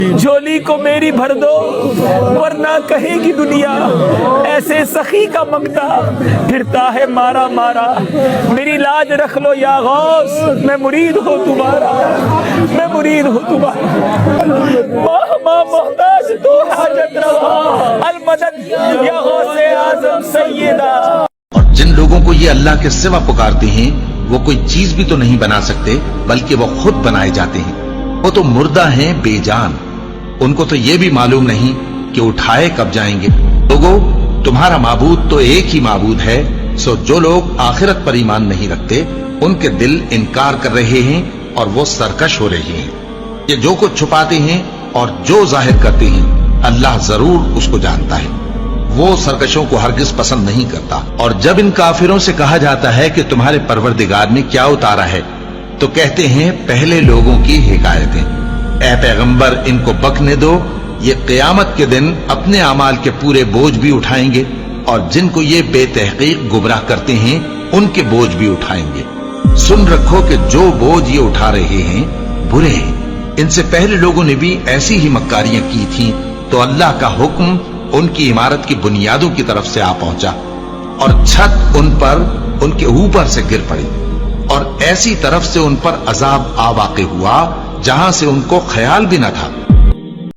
झोली को मेरी भर दो वरना कहेगी दुनिया ऐसे सखी का मंगता फिरता है मारा मारा। मेरी लाज रख लो या गौस, मैं मुरीद हूँ तुम्हारा, मैं मुरीद हूँ तुम्हारा। माँ मोहताज तो हाजत रवा अल मदद या गौसे आजम सैयदा। और जिन लोगों को ये अल्लाह के सिवा पुकारते हैं वो कोई चीज भी तो नहीं बना सकते बल्कि वो खुद बनाए जाते हैं। वो तो मुर्दा हैं बेजान, उनको तो ये भी मालूम नहीं कि उठाए कब जाएंगे। लोगों, तुम्हारा माबूद तो एक ही माबूद है। सो जो लोग आखिरत पर ईमान नहीं रखते उनके दिल इनकार कर रहे हैं और वो सरकश हो रहे हैं। ये जो कुछ छुपाते हैं और जो जाहिर करते हैं अल्लाह जरूर उसको जानता है। वो सरकशों को हरगिज पसंद नहीं करता। और जब इन काफिरों से कहा जाता है कि तुम्हारे परवरदिगार ने क्या उतारा है तो कहते हैं पहले लोगों की हिकायतें। ऐ पैगंबर, इनको बकने दो, ये क़यामत के दिन अपने अमाल के पूरे बोझ भी उठाएंगे और जिनको ये बेतहकीक गुमराह करते हैं उनके बोझ भी उठाएंगे। सुन रखो कि जो बोझ ये उठा रहे हैं बुरे हैं। इनसे पहले लोगों ने भी ऐसी ही मक्कारियां की थीं तो अल्लाह का हुक्म उनकी इमारत की बुनियादों की तरफ से आ पहुंचा और छत उन पर उनके ऊपर से गिर पड़ी और ऐसी तरफ से उन पर अजाब आ वाक़े हुआ जहां से उनको ख्याल भी न था।